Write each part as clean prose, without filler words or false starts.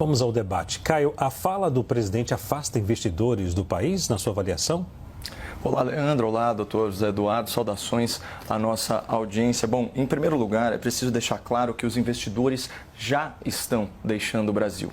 Vamos ao debate. Caio, a fala do presidente afasta investidores do país, na sua avaliação? Olá, Leandro. Olá, doutor José Eduardo. Saudações à nossa audiência. Bom, em primeiro lugar, é preciso deixar claro que os investidores já estão deixando o Brasil.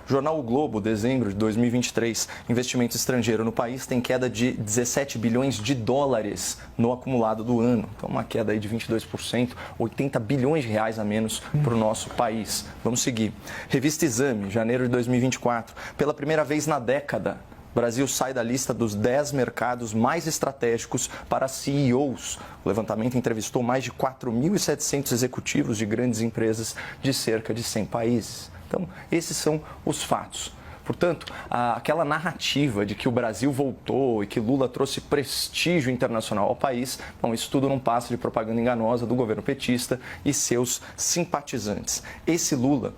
Jornal O Globo, dezembro de 2023, investimento estrangeiro no país tem queda de 17 bilhões de dólares no acumulado do ano. Então, uma queda aí de 22%, 80 bilhões de reais a menos para o nosso país. Vamos seguir. Revista Exame, janeiro de 2024, pela primeira vez na década, o Brasil sai da lista dos 10 mercados mais estratégicos para CEOs. O levantamento entrevistou mais de 4.700 executivos de grandes empresas de cerca de 100 países. Então, esses são os fatos. Portanto, aquela narrativa de que o Brasil voltou e que Lula trouxe prestígio internacional ao país, bom, isso tudo não passa de propaganda enganosa do governo petista e seus simpatizantes. Esse Lula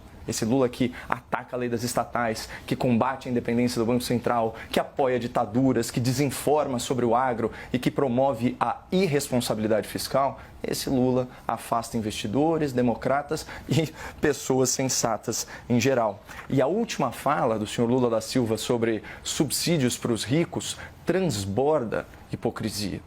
que ataca a lei das estatais, que combate a independência do Banco Central, que apoia ditaduras, que desinforma sobre o agro e que promove a irresponsabilidade fiscal, esse Lula afasta investidores, democratas e pessoas sensatas em geral. E a última fala do senhor Lula da Silva sobre subsídios para os ricos transborda hipocrisia.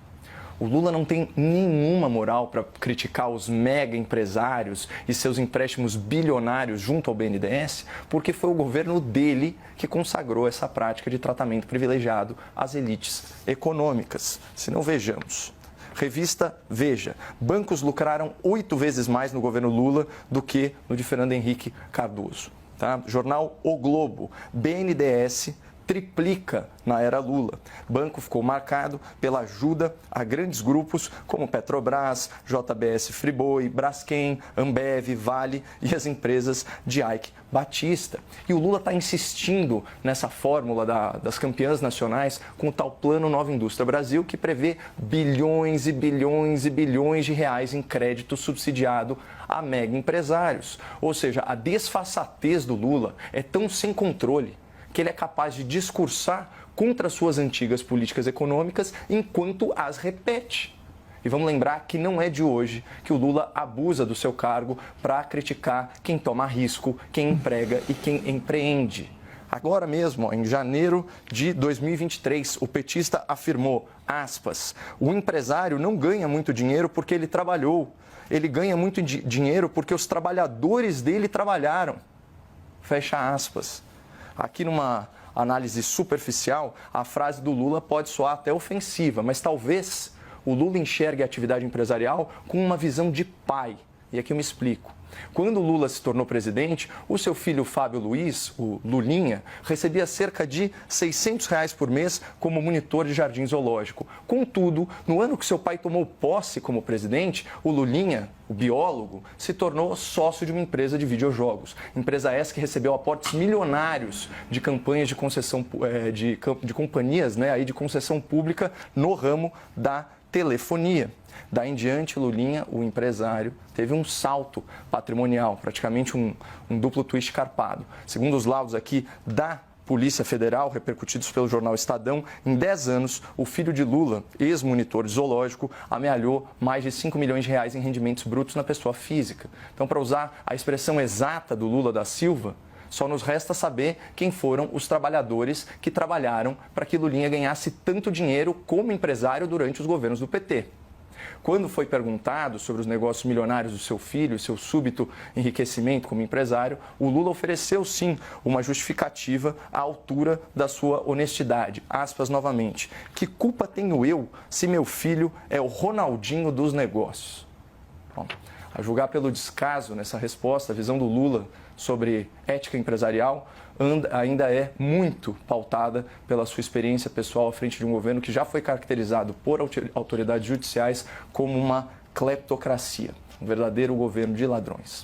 O Lula não tem nenhuma moral para criticar os mega empresários e seus empréstimos bilionários junto ao BNDES, porque foi o governo dele que consagrou essa prática de tratamento privilegiado às elites econômicas. Se não, vejamos. Revista Veja. Bancos lucraram 8 vezes mais no governo Lula do que no de Fernando Henrique Cardoso. Tá? Jornal O Globo. BNDES triplica na era Lula. O banco ficou marcado pela ajuda a grandes grupos como Petrobras, JBS Friboi, Braskem, Ambev, Vale e as empresas de Ike Batista. E o Lula está insistindo nessa fórmula das campeãs nacionais com o tal Plano Nova Indústria Brasil, que prevê bilhões e bilhões e bilhões de reais em crédito subsidiado a mega empresários. Ou seja, a desfaçatez do Lula é tão sem controle que ele é capaz de discursar contra suas antigas políticas econômicas enquanto as repete. E vamos lembrar que não é de hoje que o Lula abusa do seu cargo para criticar quem toma risco, quem emprega e quem empreende. Agora mesmo, em janeiro de 2023, o petista afirmou, aspas, o empresário não ganha muito dinheiro porque ele trabalhou. Ele ganha muito dinheiro porque os trabalhadores dele trabalharam. Fecha aspas. Aqui numa análise superficial, a frase do Lula pode soar até ofensiva, mas talvez o Lula enxergue a atividade empresarial com uma visão de pai. E aqui eu me explico. Quando o Lula se tornou presidente, o seu filho Fábio Luiz, o Lulinha, recebia cerca de R$600 por mês como monitor de jardim zoológico. Contudo, no ano que seu pai tomou posse como presidente, o Lulinha, o biólogo, se tornou sócio de uma empresa de videojogos. Empresa essa que recebeu aportes milionários de campanhas de concessão de companhias, né, aí de concessão pública no ramo da telefonia. Daí em diante, Lulinha, o empresário, teve um salto patrimonial, praticamente um duplo twist carpado. Segundo os laudos aqui da Polícia Federal, repercutidos pelo jornal Estadão, em 10 anos, o filho de Lula, ex-monitor de zoológico, amealhou mais de 5 milhões de reais em rendimentos brutos na pessoa física. Então, para usar a expressão exata do Lula da Silva, só nos resta saber quem foram os trabalhadores que trabalharam para que Lulinha ganhasse tanto dinheiro como empresário durante os governos do PT. Quando foi perguntado sobre os negócios milionários do seu filho e seu súbito enriquecimento como empresário, o Lula ofereceu sim uma justificativa à altura da sua honestidade. Aspas novamente. Que culpa tenho eu se meu filho é o Ronaldinho dos negócios? Bom, a julgar pelo descaso nessa resposta, a visão do Lula sobre ética empresarial ainda é muito pautada pela sua experiência pessoal à frente de um governo que já foi caracterizado por autoridades judiciais como uma cleptocracia, um verdadeiro governo de ladrões.